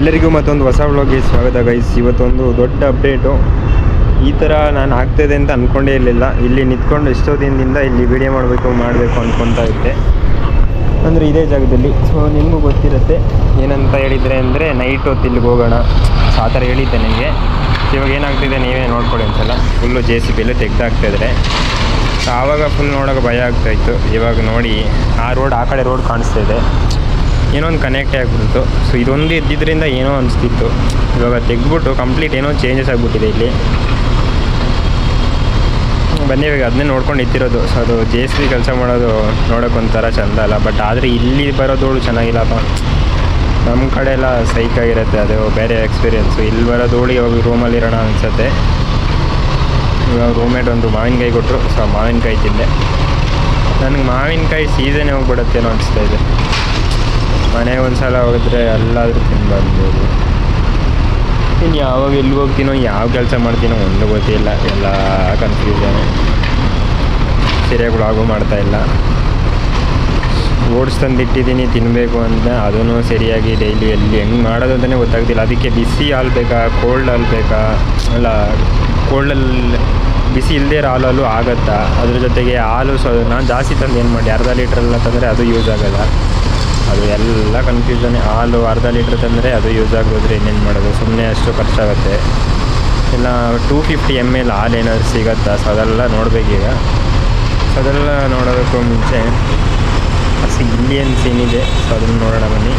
ಎಲ್ಲರಿಗೂ ಮತ್ತೊಂದು ಹೊಸ ವ್ಲಾಗ್ಗೆ ಸ್ವಾಗತ ಗೈಸ್. ಇವತ್ತೊಂದು ದೊಡ್ಡ ಅಪ್ಡೇಟು. ಈ ಥರ ನಾನು ಆಗ್ತಾಯಿದೆ ಅಂತ ಅಂದ್ಕೊಂಡೇ ಇರಲಿಲ್ಲ. ಇಲ್ಲಿ ನಿಂತ್ಕೊಂಡು ಎಷ್ಟೋ ದಿನದಿಂದ ಇಲ್ಲಿ ವಿಡಿಯೋ ಮಾಡಬೇಕು ಅಂದ್ಕೊತಾ ಇದ್ದೆ, ಅಂದರೆ ಇದೇ ಜಾಗದಲ್ಲಿ. ಸೊ ನಿಮಗೂ ಗೊತ್ತಿರುತ್ತೆ ಏನಂತ ಹೇಳಿದರೆ ಅಂದರೆ ನೈಟ್ ಹೊತ್ತು ಇಲ್ಲಿಗೆ ಹೋಗೋಣ ಆ ಥರ ಹೇಳಿದ್ದೆ ನಿಮಗೆ. ಇವಾಗ ಏನಾಗ್ತಿದೆ ನೀವೇ ನೋಡ್ಕೊಳ್ಳಿ ಒಂದ್ಸಲ. ಫುಲ್ಲು JCB ತೆಗ್ದಾಗ್ತಾಯಿದ್ರೆ ಆವಾಗ ಫುಲ್ ನೋಡೋಕೆ ಭಯ ಆಗ್ತಾಯಿತ್ತು. ಇವಾಗ ನೋಡಿ ಆ ಕಡೆ ರೋಡ್ ಕಾಣಿಸ್ತಾ ಇದೆ, ಏನೋ ಒಂದು ಕನೆಕ್ಟೇ ಆಗಿಬಿಡ್ತು. ಸೊ ಇದೊಂದು ಇದ್ದಿದ್ದರಿಂದ ಏನೋ ಅನಿಸ್ತಿತ್ತು. ಇವಾಗ ತೆಗೆದ್ಬಿಟ್ಟು ಕಂಪ್ಲೀಟ್ ಏನೋ ಚೇಂಜಸ್ ಆಗಿಬಿಟ್ಟಿದೆ ಇಲ್ಲಿ. ಬನ್ನಿ ಇವಾಗ ಅದನ್ನೇ ನೋಡ್ಕೊಂಡು ಇತ್ತಿರೋದು. ಸೊ ಅದು JCB ಕೆಲಸ ಮಾಡೋದು ನೋಡೋಕೆ ಒಂಥರ ಚೆಂದ ಅಲ್ಲ, ಬಟ್ ಆದರೆ ಇಲ್ಲಿ ಬರೋದೋಳು ಚೆನ್ನಾಗಿಲ್ಲಪ್ಪ. ನಮ್ಮ ಕಡೆ ಎಲ್ಲ ಸೈಕಾಗಿರುತ್ತೆ, ಅದು ಬೇರೆ ಎಕ್ಸ್ಪೀರಿಯೆನ್ಸು. ಇಲ್ಲಿ ಬರೋದೋಳು ಇವಾಗ ರೂಮಲ್ಲಿ ಇರೋಣ ಅನಿಸುತ್ತೆ. ಇವಾಗ ರೂಮೇಟ್ ಒಂದು ಮಾವಿನಕಾಯಿ ಕೊಟ್ಟರು, ಸೊ ಮಾವಿನಕಾಯಿ ತಿಂದೆ. ನನಗೆ ಮಾವಿನಕಾಯಿ ಸೀಸನೇ ಹೋಗ್ಬಿಡುತ್ತೇನೋ ಅನಿಸ್ತಾ ಇದೆ. ಮನೆಗೆ ಒಂದು ಸಲ ಹೋಗಿದ್ರೆ ಎಲ್ಲಾದರೂ ತಿನ್ಬರ್ಬೋದು. ಇನ್ನು ಯಾವಾಗ ಎಲ್ಲಿ ಹೋಗ್ತೀನೋ ಯಾವ ಕೆಲಸ ಮಾಡ್ತೀನೋ ಒಂದು ಗೊತ್ತಿಲ್ಲ, ಎಲ್ಲ ಕನ್ಫ್ಯೂಷನ್. ಸರಿಯಾಗಿ ವ್ಲಾಗು ಮಾಡ್ತಾಯಿಲ್ಲ. ಓಟ್ಸ್ ತಂದಿಟ್ಟಿದ್ದೀನಿ ತಿನ್ನಬೇಕು ಅಂತ, ಅದೂ ಸರಿಯಾಗಿ ಡೈಲಿ ಎಲ್ಲಿ ಹೆಂಗೆ ಮಾಡೋದು ಅಂತಲೇ ಗೊತ್ತಾಗ್ತಿಲ್ಲ. ಅದಕ್ಕೆ ಬಿಸಿ ಹಾಲು ಬೇಕಾ ಕೋಲ್ಡ್ ಹಾಲು ಬೇಕಾ, ಅಲ್ಲ ಕೋಲ್ಡಲ್ಲಿ ಬಿಸಿ ಇಲ್ಲದೇ ಇರೋ ಹಾಲಲ್ಲೂ ಆಗುತ್ತಾ. ಅದ್ರ ಜೊತೆಗೆ ಹಾಲು ನಾನು ಜಾಸ್ತಿ ತಂದು ಏನು ಮಾಡಿ ಅರ್ಧ ಲೀಟ್ರೆಲ್ಲ ತಂದರೆ ಅದು ಯೂಸ್ ಆಗೋಲ್ಲ. ಅದು ಎಲ್ಲ ಕನ್ಫ್ಯೂಷನ್. ಹಾಲು ಅರ್ಧ ಲೀಟ್ರ್ ತಂದರೆ ಅದು ಯೂಸ್ ಆಗೋದ್ರೆ ಇನ್ನೇನು ಮಾಡೋದು, ಸುಮ್ಮನೆ ಅಷ್ಟು ಖರ್ಚಾಗುತ್ತೆ. ಇಲ್ಲ 250 ml ಹಾಲು ಏನಾದರೂ ಸಿಗುತ್ತಾ, ಸೊ ಅದೆಲ್ಲ ನೋಡಬೇಕೀಗ. ಸೊ ಅದೆಲ್ಲ ನೋಡೋದಕ್ಕೂ ಮುಂಚೆ ಇಲ್ಲಿ ಏನು ಸೀನ್ ಇದೆ, ಸೊ ಅದನ್ನು ನೋಡೋಣ ಬನ್ನಿ.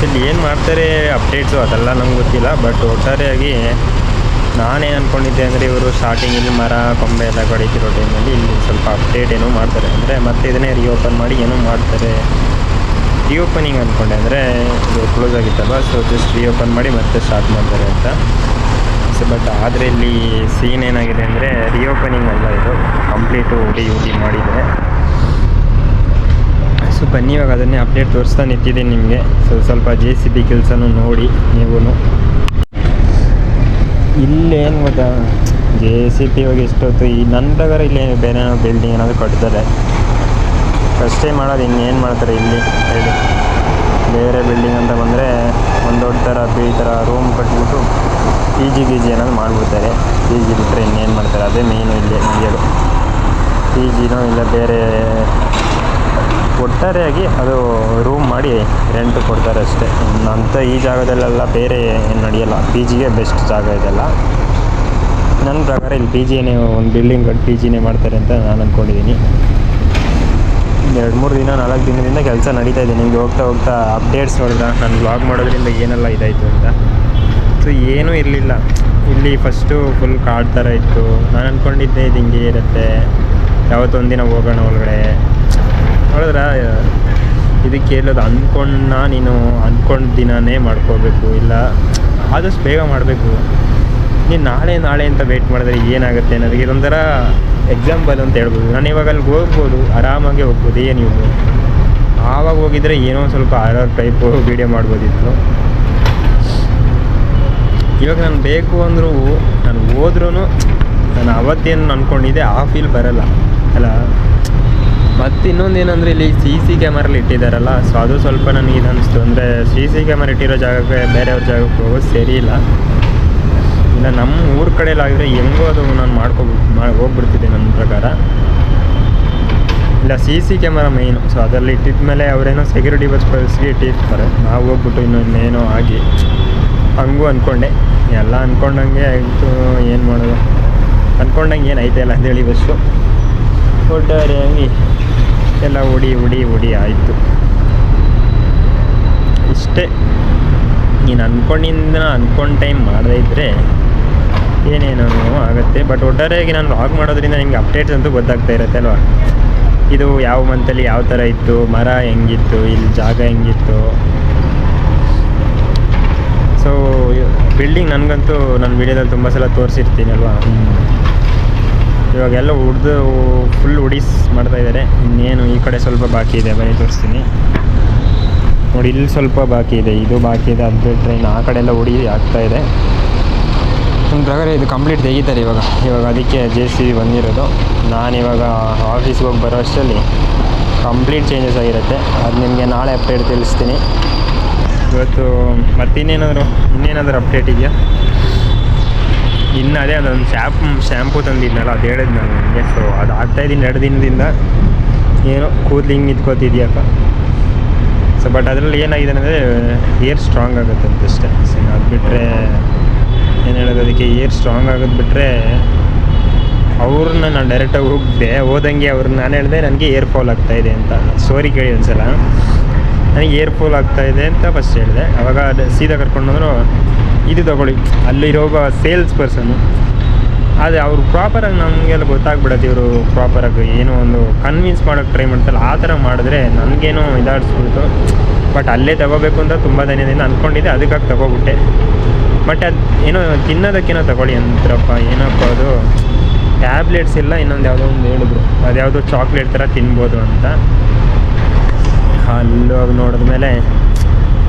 ಇಲ್ಲಿ ಏನು ಮಾಡ್ತಾರೆ ಅಪ್ಡೇಟ್ಸು ಅದೆಲ್ಲ ನಮ್ಗೆ ಗೊತ್ತಿಲ್ಲ, ಬಟ್ ಒಟ್ಟಾರೆಯಾಗಿ ನಾನೇನು ಅಂದ್ಕೊಂಡಿದ್ದೆ ಅಂದರೆ ಇವರು ಸ್ಟಾರ್ಟಿಂಗ್ ಇಲ್ಲಿ ಮರ ಕೊಂಬೆ ಎಲ್ಲ ಕಡಿತಿರೋ ಟೈಮಲ್ಲಿ ಇಲ್ಲಿ ಸ್ವಲ್ಪ ಅಪ್ಡೇಟ್ ಏನೋ ಮಾಡ್ತಾರೆ, ಅಂದರೆ ಮತ್ತೆ ಇದನ್ನೇ ರೀಓಪನ್ ಮಾಡಿ ಏನೋ ಮಾಡ್ತಾರೆ. ರೀಓಪನಿಂಗ್ ಅಂದ್ಕೊಂಡೆ, ಅಂದರೆ ಇದು ಕ್ಲೋಸ್ ಆಗಿತ್ತಲ್ವ, ಸೊ ಜಸ್ಟ್ ರೀಓಪನ್ ಮಾಡಿ ಮತ್ತೆ ಸ್ಟಾರ್ಟ್ ಮಾಡ್ತಾರೆ ಅಂತ. ಸೊ ಬಟ್ ಆದರೆ ಇಲ್ಲಿ ಸೀನ್ ಏನಾಗಿದೆ ಅಂದರೆ ರೀಓಪನಿಂಗ್ ಅಲ್ಲ, ಇದು ಕಂಪ್ಲೀಟು ಉಡಿ ಮಾಡಿದರೆ. ಸೊ ಬನ್ನಿ ಇವಾಗ ಅದನ್ನೇ ಅಪ್ಡೇಟ್ ತೋರಿಸ್ತಾ ನಿಂತಿದ್ದೀನಿ ನಿಮಗೆ. ಸೊ ಸ್ವಲ್ಪ JCB ಕೆಲಸನೂ ನೋಡಿ ನೀವು. ಇಲ್ಲೇನು ಗೊತ್ತಾ, JCB ಇವಾಗ ಎಷ್ಟೊತ್ತು ಈ ನನ್ನ ಪ್ರಕಾರ ಇಲ್ಲಿ ಬೇರೆ ಬಿಲ್ಡಿಂಗ್ ಏನಾದರೂ ಕಟ್ತಾರೆ ಫಸ್ಟೇ ಮಾಡೋದು. ಇನ್ನೇನು ಮಾಡ್ತಾರೆ ಇಲ್ಲಿ ಹೇಳಿ. ಬೇರೆ ಬಿಲ್ಡಿಂಗ್ ಅಂತ ಬಂದರೆ ಒಂದು ದೊಡ್ಡ ಥರ ಈ ಥರ ರೂಮ್ ಕಟ್ಬಿಟ್ಟು PG ಏನಾದ್ರು ಮಾಡಿಬಿಡ್ತಾರೆ. PG ಬಿಟ್ಟರೆ ಇನ್ನೇನು ಮಾಡ್ತಾರೆ, ಅದೇ ಮೇಯ್ನು ಇಲ್ಲಿ ನಡೆಯೋದು. PGನೋ ಇಲ್ಲ ಬೇರೆ ಒಟ್ಟಾರೆಯಾಗಿ ಅದು ರೂಮ್ ಮಾಡಿ ರೆಂಟ್ ಕೊಡ್ತಾರೆ ಅಷ್ಟೇ. ಅಂತ ಈ ಜಾಗದಲ್ಲೆಲ್ಲ ಬೇರೆ ಏನು ನಡೆಯಲ್ಲ. PGಗೆ ಬೆಸ್ಟ್ ಜಾಗ ಇದೆಲ್ಲ ನನ್ನ ಪ್ರಕಾರ. ಇಲ್ಲಿ PGನೇ ಒಂದು ಬಿಲ್ಡಿಂಗ್ ಕಟ್ಟಿ PGನೇ ಮಾಡ್ತಾರೆ ಅಂತ ನಾನು ಅಂದ್ಕೊಂಡಿದ್ದೀನಿ. 2-3 ದಿನ 4 ದಿನದಿಂದ ಕೆಲಸ ನಡೀತಾ ಇದೆ. ನಿಮಗೆ ಹೋಗ್ತಾ ಅಪ್ಡೇಟ್ಸ್ ನೋಡಿದ್ರೆ ನಾನು ವ್ಲಾಗ್ ಮಾಡೋದ್ರಿಂದ ಏನೆಲ್ಲ ಇದಾಯಿತು ಅಂತ. ಸೊ ಏನೂ ಇರಲಿಲ್ಲ ಇಲ್ಲಿ. ಫಸ್ಟು ಫುಲ್ ಕಾಡು ಥರ ಇತ್ತು. ನಾನು ಅಂದ್ಕೊಂಡಿದ್ದೆ ಇದು ಹಿಂಗೆ ಇರುತ್ತೆ, ಯಾವತ್ತೊಂದಿನ ಹೋಗೋಣ ಒಳಗಡೆ. ನೋಡಿದ್ರೆ ಇದಕ್ಕೆ ಹೇಳೋದು ನೀನು ಅಂದ್ಕೊಂಡು ದಿನವೇ ಮಾಡ್ಕೋಬೇಕು, ಇಲ್ಲ ಆದಷ್ಟು ಬೇಗ ಮಾಡಬೇಕು. ನೀನು ನಾಳೆ ಅಂತ ವೆಯ್ಟ್ ಮಾಡಿದ್ರೆ ಏನಾಗುತ್ತೆ ಅನ್ನೋದಕ್ಕೆ ಇದೊಂಥರ ಎಕ್ಸಾಂಪಲ್ ಅಂತ ಹೇಳ್ಬೋದು. ನಾನು ಇವಾಗ ಅಲ್ಲಿಗೆ ಹೋಗ್ಬೋದು, ಆರಾಮಾಗಿ ಹೋಗ್ಬೋದು, ಏನು ಇವು ಆವಾಗ ಹೋಗಿದ್ರೆ ಏನೋ ಸ್ವಲ್ಪ ಹಾರರ್ ಟೈಪು ವೀಡಿಯೋ ಮಾಡ್ಬೋದಿತ್ತು. ಇವಾಗ ನಾನು ಬೇಕು ಅಂದರೂ ನಾನು ಹೋದ್ರೂ ನಾನು ಅವತ್ತೇನು ಅಂದ್ಕೊಂಡಿದ್ದೆ ಆ ಫೀಲ್ ಬರೋಲ್ಲ ಅಲ್ಲ. ಮತ್ತು ಇನ್ನೊಂದೇನೆಂದರೆ ಇಲ್ಲಿ CC ಕ್ಯಾಮರಲ್ಲಿ ಇಟ್ಟಿದ್ದಾರಲ್ಲ, ಸೊ ಅದು ಸ್ವಲ್ಪ ನನಗೆ ಇದು ಅನ್ನಿಸ್ತು. ಅಂದರೆ CC ಕ್ಯಾಮರಾ ಇಟ್ಟಿರೋ ಜಾಗಕ್ಕೆ ಬೇರೆಯವ್ರ ಜಾಗಕ್ಕೆ ಹೋಗೋದು ಸರಿ ಇಲ್ಲ. ಇಲ್ಲ ನಮ್ಮ ಊರ ಕಡೆಯಲ್ಲಾಗಿದ್ರೆ ಹೆಂಗೋ ಅದು ನಾನು ಹೋಗ್ಬಿಡ್ತಿದ್ದೆ ನನ್ನ ಪ್ರಕಾರ. ಇಲ್ಲ CC ಕ್ಯಾಮರಾ ಮೇಯ್ನು. ಸೊ ಅದರಲ್ಲಿ ಇಟ್ಟಿದ ಮೇಲೆ ಅವರೇನೋ ಸೆಕ್ಯೂರಿಟಿ ಪರ್ಪಸ್ಗೆ ಇಟ್ಟಿರ್ತಾರೆ. ನಾವು ಹೋಗ್ಬಿಟ್ಟು ಇನ್ನೇನೋ ಆಗಿ ಹಂಗೂ ಅಂದ್ಕೊಂಡೆ. ಎಲ್ಲ ಅಂದ್ಕೊಂಡಂಗೆ ಆಯಿತು, ಏನು ಮಾಡೋದು, ಅಂದ್ಕೊಂಡಂಗೆ ಏನು ಐತೆ ಅಂತೇಳಿ ಬಸ್ಸು ಒಟ್ಟಾರೆಯಾಗಿ ಎಲ್ಲ ಉಡಿ ಆಯಿತು. ಇಷ್ಟೇ. ನೀನು ಅಂದ್ಕೊಂಡು ಟೈಮ್ ಮಾಡದೇ ಇದ್ದರೆ ಏನೇನೋ ಆಗುತ್ತೆ. ಬಟ್ ಒಟ್ಟಾರೆಯಾಗಿ ನಾನು ವ್ಲಾಗ್ ಮಾಡೋದ್ರಿಂದ ನಿಮಗೆ ಅಪ್ಡೇಟ್ಸ್ ಅಂತೂ ಗೊತ್ತಾಗ್ತಾ ಇರುತ್ತೆ ಅಲ್ವಾ. ಇದು ಯಾವ ಮಂತಲ್ಲಿ ಯಾವ ಥರ ಇತ್ತು, ಮರ ಹೆಂಗಿತ್ತು, ಇಲ್ಲಿ ಜಾಗ ಹೆಂಗಿತ್ತು. ಸೊ ಬಿಲ್ಡಿಂಗ್ ನನಗಂತೂ ನನ್ನ ವೀಡಿಯೋದಲ್ಲಿ ತುಂಬ ಸಲ ತೋರಿಸಿರ್ತೀನಲ್ವಾ. ಇವಾಗೆಲ್ಲ ಫುಲ್ ಉಡಿಸ್ ಮಾಡ್ತಾಯಿದ್ದಾರೆ. ಇನ್ನೇನು ಈ ಕಡೆ ಸ್ವಲ್ಪ ಬಾಕಿ ಇದೆ, ಬನ್ನಿ ತೋರಿಸ್ತೀನಿ ನೋಡಿ. ಇಲ್ಲಿ ಸ್ವಲ್ಪ ಬಾಕಿ ಇದೆ, ಇದು ಬಾಕಿ ಇದೆ. ಅದು ಬಿಟ್ಟರೆ ಇನ್ನು ಆ ಕಡೆ ಎಲ್ಲ ಉಡಿ ಆಗ್ತಾಯಿದೆ. ನನ್ನ ಪ್ರಕಾರ ಇದು ಕಂಪ್ಲೀಟ್ ತೆಗಿತಾರೆ ಇವಾಗ ಅದಕ್ಕೆ JCB ಬಂದಿರೋದು. ನಾನಿವಾಗ ಆಫೀಸ್ಗೆ ಹೋಗಿ ಬರೋ ಅಷ್ಟರಲ್ಲಿ ಕಂಪ್ಲೀಟ್ ಚೇಂಜಸ್ ಆಗಿರುತ್ತೆ. ಅದು ನಿಮಗೆ ನಾಳೆ ಅಪ್ಡೇಟ್ ತಿಳಿಸ್ತೀನಿ. ಇವತ್ತು ಇನ್ನೇನಾದರೂ ಅಪ್ಡೇಟ್ ಇದೆಯಾ? ಇನ್ನು ಅದೇ ಅದೊಂದು ಶ್ಯಾಂಪು ತಂದಿದ್ನಲ್ಲ, ಅದು ಹೇಳಿದ್ ನಾನು ನನಗೆ. ಸೊ ಅದು ಆಗ್ತಾಯಿದ್ದೀನಿ 2 ದಿನದಿಂದ. ಏನೋ ಕೂದಲು ಹಿಂಗೆ ನಿಂತ್ಕೋತಿದ್ಯಪ್ಪ. ಸೊ ಬಟ್ ಅದರಲ್ಲಿ ಏನಾಗಿದೆ ಅಂದರೆ ಏರ್ ಸ್ಟ್ರಾಂಗ್ ಆಗುತ್ತೆ ಅಂತಷ್ಟೇ. ಸೊ ಅದು ಬಿಟ್ಟರೆ ಏನು ಹೇಳೋದು, ಅದಕ್ಕೆ ಏರ್ ಸ್ಟ್ರಾಂಗ್ ಆಗೋದು ಬಿಟ್ಟರೆ ಅವ್ರನ್ನ ನಾನು ಡೈರೆಕ್ಟಾಗಿ ಹೋದಂಗೆ ಅವ್ರನ್ನ ನಾನು ಹೇಳಿದೆ ನನಗೆ ಏರ್ ಫಾಲ್ ಆಗ್ತಾಯಿದೆ ಅಂತ. ಸ್ಟೋರಿ ಕೇಳಿ ಒಂದ್ಸಲ ನನಗೆ ಏರ್ ಫಾಲ್ ಆಗ್ತಾಯಿದೆ ಅಂತ ಫಸ್ಟ್ ಹೇಳಿದೆ. ಆವಾಗ ಸೀದಾ ಕರ್ಕೊಂಡಂದ್ರು ಇದು ತೊಗೊಳ್ಳಿ, ಅಲ್ಲಿರೋ ಸೇಲ್ಸ್ ಪರ್ಸನ್ನು. ಆದರೆ ಅವರು ಪ್ರಾಪರಾಗಿ ನಮಗೆಲ್ಲ ಗೊತ್ತಾಗ್ಬಿಡೋದು, ಇವರು ಪ್ರಾಪರಾಗಿ ಏನೋ ಒಂದು ಕನ್ವಿನ್ಸ್ ಮಾಡೋಕ್ಕೆ ಟ್ರೈ ಮಾಡ್ತಾರಲ್ಲ, ಆ ಥರ ಮಾಡಿದ್ರೆ ನನಗೇನೋ ಇದಾಡಿಸ್ಬಿಡ್ತು. ಬಟ್ ಅಲ್ಲೇ ತೊಗೋಬೇಕು ಅಂತ ತುಂಬ ದಿನದಿಂದ ಅಂದ್ಕೊಂಡಿದ್ದೆ, ಅದಕ್ಕಾಗಿ ತೊಗೊಬಿಟ್ಟೆ. ಬಟ್ ಅದು ಏನೋ ತಿನ್ನೋದಕ್ಕೇನೋ ತೊಗೊಳ್ಳಿ ಅಂತಾರಪ್ಪ. ಏನಪ್ಪ ಅದು ಟ್ಯಾಬ್ಲೆಟ್ಸ್ ಇಲ್ಲ, ಇನ್ನೊಂದು ಯಾವುದೋ ಒಂದು ಹೇಳಿದ್ರು, ಅದ್ಯಾವುದೋ ಚಾಕ್ಲೇಟ್ ಥರ ತಿನ್ಬೋದು ಅಂತ. ಅಲ್ಲೋಗಿ ನೋಡಿದ್ಮೇಲೆ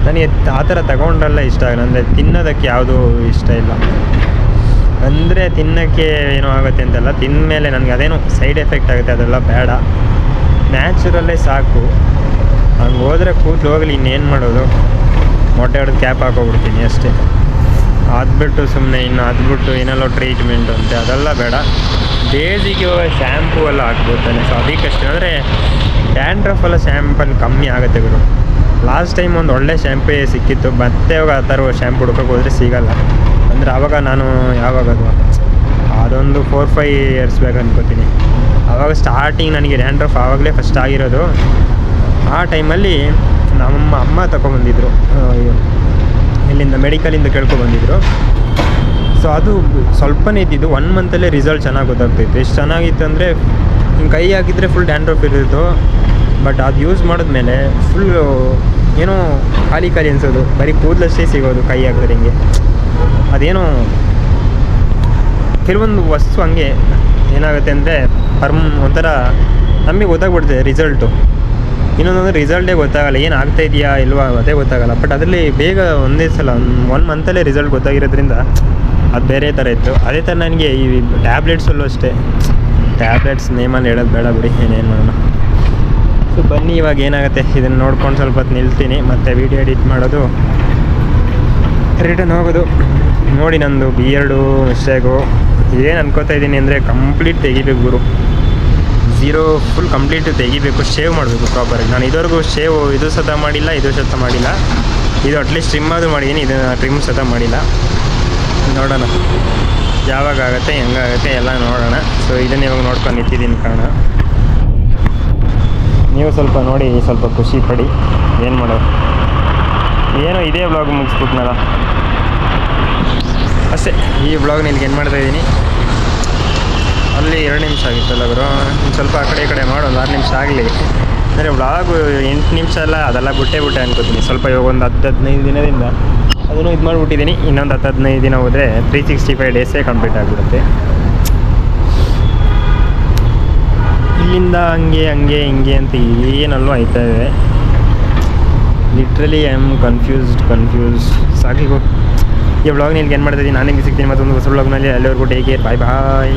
ನನಗೆ ಆ ಥರ ತಗೊಂಡ್ರಲ್ಲ ಇಷ್ಟ ಆಗಲ್ಲ. ಅಂದರೆ ತಿನ್ನೋದಕ್ಕೆ ಯಾವುದೂ ಇಷ್ಟ ಇಲ್ಲ. ಅಂದರೆ ತಿನ್ನೋಕ್ಕೆ ಏನೋ ಆಗುತ್ತೆ ಅಂತಲ್ಲ, ತಿಂದಮೇಲೆ ನನಗೆ ಅದೇನೋ ಸೈಡ್ ಎಫೆಕ್ಟ್ ಆಗುತ್ತೆ, ಅದೆಲ್ಲ ಬೇಡ. ನ್ಯಾಚುರಲ್ಲೇ ಸಾಕು. ಹಂಗೆ ಹೋದರೆ ಕೂದಲು ಹೋಗಲಿ, ಇನ್ನೇನು ಮಾಡೋದು, ಮೊಟ್ಟೆ ಹೊಡೆದು ಕ್ಯಾಪ್ ಹಾಕೋಬಿಡ್ತೀನಿ ಅಷ್ಟೇ. ಅದ್ಬಿಟ್ಟು ಸುಮ್ಮನೆ ಅದ್ಬಿಟ್ಟು ಏನೆಲ್ಲೋ ಟ್ರೀಟ್ಮೆಂಟ್ ಅಂತೆ, ಅದೆಲ್ಲ ಬೇಡ. ಬೇಸಿಗೆ ಶ್ಯಾಂಪೂ ಎಲ್ಲ ಹಾಕ್ಬೋದು ತಾನೆ. ಸೊ ಅದಕ್ಕಷ್ಟೇ. ಅಂದರೆ ಡ್ಯಾಂಡ್ರಫ್ ಎಲ್ಲ ಶ್ಯಾಂಪಲ್ಲಿ ಕಮ್ಮಿ ಆಗುತ್ತೆ ಗುರು. ಲಾಸ್ಟ್ ಟೈಮ್ ಒಂದು ಒಳ್ಳೆ ಶ್ಯಾಂಪೇ ಸಿಕ್ಕಿತ್ತು, ಮತ್ತೆ ಇವಾಗ ಆ ಥರ ಶ್ಯಾಂಪು ಹುಡ್ಕೋಕೆ ಹೋದರೆ ಸಿಗೋಲ್ಲ. ಅಂದರೆ ಆವಾಗ ನಾನು ಯಾವಾಗದು ಅದೊಂದು 4-5 ಇಯರ್ಸ್ ಬ್ಯಾಕ್ ಅನ್ಕೋತೀನಿ. ಆವಾಗ ಸ್ಟಾರ್ಟಿಂಗ್ ನನಗೆ ಡ್ಯಾಂಡ್ರಫ್ ಆವಾಗಲೇ ಫಸ್ಟ್ ಆಗಿರೋದು. ಆ ಟೈಮಲ್ಲಿ ನಮ್ಮ ಅಮ್ಮ ತಗೊಬಂದಿದ್ರು, ಇಲ್ಲಿಂದ ಮೆಡಿಕಲಿಂದ ಕೇಳ್ಕೊಬಂದಿದ್ರು. ಸೊ ಅದು ಸ್ವಲ್ಪನೇ ಇದ್ದಿದ್ದು, 1 ಮಂತಲ್ಲೇ ರಿಸಲ್ಟ್ ಚೆನ್ನಾಗಿ ಗೊತ್ತಾಗ್ತಿತ್ತು. ಎಷ್ಟು ಚೆನ್ನಾಗಿತ್ತು ಅಂದರೆ ಹಿಂಗೆ ಕೈ ಹಾಕಿದರೆ ಫುಲ್ ಡ್ಯಾಂಡ್ರಫ್ ಇರೋದು. ಬಟ್ ಅದು ಯೂಸ್ ಮಾಡಿದ್ಮೇಲೆ ಫುಲ್ಲು ಏನೋ ಖಾಲಿ ಅನಿಸೋದು, ಬರೀ ಕೂದಲಷ್ಟೇ ಸಿಗೋದು ಕೈ ಹಾಕಿದ್ರೆ. ಹಿಂಗೆ ಅದೇನೋ ಕೆಲವೊಂದು ವಸ್ತು ಹಂಗೆ ಏನಾಗುತ್ತೆ ಅಂದರೆ ಒಂಥರ ನಮಗೆ ಗೊತ್ತಾಗ್ಬಿಡ್ತದೆ ರಿಸಲ್ಟು. ಇನ್ನೊಂದು ರಿಸಲ್ಟೇ ಗೊತ್ತಾಗಲ್ಲ, ಏನು ಆಗ್ತಾಯಿದೆಯಾ ಇಲ್ವಾ ಅದೇ ಗೊತ್ತಾಗಲ್ಲ. ಬಟ್ ಅದರಲ್ಲಿ ಬೇಗ ಒಂದೇ ಸಲ 1 ಮಂತಲ್ಲೇ ರಿಸಲ್ಟ್ ಗೊತ್ತಾಗಿರೋದ್ರಿಂದ ಅದು ಬೇರೆ ಥರ ಇತ್ತು. ಅದೇ ಥರ ನನಗೆ ಈ ಟ್ಯಾಬ್ಲೆಟ್ಸಲ್ಲೂ ಅಷ್ಟೇ. ಟ್ಯಾಬ್ಲೆಟ್ಸ್ ನೇಮಲ್ಲಿ ಹೇಳೋದು ಬೇಡ ಬಿಡಿ, ಏನೇನು ಮಾಡೋಣ. ಸೊ ಬನ್ನಿ, ಇವಾಗ ಏನಾಗುತ್ತೆ ಇದನ್ನು ನೋಡ್ಕೊಂಡು ಸ್ವಲ್ಪ ಹೊತ್ತು ನಿಲ್ತೀನಿ, ಮತ್ತು ವೀಡಿಯೋ ಎಡಿಟ್ ಮಾಡೋದು, ರಿಟರ್ನ್ ಹೋಗೋದು. ನೋಡಿ ನಂದು ಬಿಯರ್ಡು ಮಿಸ್ಟೇಕು. ಏನು ಅನ್ಕೋತಾ ಇದ್ದೀನಿ ಅಂದರೆ ಕಂಪ್ಲೀಟ್ ತೆಗಿಬೇಕು ಗುರು, ಝೀರೋ ಫುಲ್ ಕಂಪ್ಲೀಟ್ ತೆಗಿಬೇಕು, ಶೇವ್ ಮಾಡಬೇಕು ಪ್ರಾಪರಾಗಿ. ನಾನು ಇದುವರೆಗೂ ಶೇವ್ ಇದು ಸತ ಮಾಡಿಲ್ಲ, ಇದು ಅಟ್ಲೀಸ್ಟ್ ಟ್ರಿಮ್ ಆದರೂ ಮಾಡಿದ್ದೀನಿ, ಇದನ್ನು ಟ್ರಿಮ್ ಸತ ಮಾಡಿಲ್ಲ. ನೋಡೋಣ ಯಾವಾಗ ಆಗುತ್ತೆ, ಹೆಂಗಾಗುತ್ತೆ ಎಲ್ಲ ನೋಡೋಣ. ಸೊ ಇದನ್ನು ಇವಾಗ ನೋಡ್ಕೊಂಡು ನಿಂತಿದ್ದೀನಿ ಕಾರಣ. ನೀವು ಸ್ವಲ್ಪ ನೋಡಿ, ಸ್ವಲ್ಪ ಖುಷಿ ಪಡಿ. ಏನು ಮಾಡೋದು, ಏನೋ ಇದೇ ವ್ಲಾಗ್ ಮುಗಿಸ್ಬಿಟ್ನಲ್ಲ ಅಷ್ಟೇ. ಈ ವ್ಲಾಗ್ ನಿನ್ಗೆ ಏನು ಮಾಡ್ತಾಯಿದ್ದೀನಿ, ಅಲ್ಲಿ 2 ನಿಮಿಷ ಆಗಿತ್ತಲ್ಲ ಗುರು, ಸ್ವಲ್ಪ ಆ ಕಡೆ ಮಾಡೋ, ಒಂದು 6 ನಿಮಿಷ ಆಗಲಿ. ಅಂದರೆ ವ್ಲಾಗು 8 ನಿಮಿಷ ಎಲ್ಲ ಅದೆಲ್ಲ ಬಿಟ್ಟೆ ಅನ್ಕೋತೀನಿ. ಸ್ವಲ್ಪ ಇವಾಗ ಒಂದು 10-15 ದಿನದಿಂದ ಅದನ್ನು ಇದು ಮಾಡಿಬಿಟ್ಟಿದ್ದೀನಿ. ಇನ್ನೊಂದು 10-15 ದಿನ ಹೋದರೆ 365 ಡೇಸೇ ಕಂಪ್ಲೀಟ್ ಆಗಿಬಿಡುತ್ತೆ. ಇಲ್ಲಿಂದ ಹಂಗೆ ಹಿಂಗೆ ಅಂತ ಏನಲ್ಲೂ ಆಯ್ತಾ ಇದೆ. ಲಿಟ್ರಲಿ ಐ ಆಮ್ ಕನ್ಫ್ಯೂಸ್ ಸಾಕಿಗೋ. ಈ ವ್ಲಾಗ್ ನಿಲ್ಗೆ ಏನು ಮಾಡ್ತಾಯಿದ್ದೀನಿ, ನಾನು ನಿಮಗೆ ಸಿಗ್ತೀನಿ ಮತ್ತೊಂದು ಹೊಸ ವ್ಲಾಗ್ನಲ್ಲಿ. ಅಲ್ಲಿವರೆಗೂ ಟೇಕ್ ಕೇರ್, ಬಾಯ್.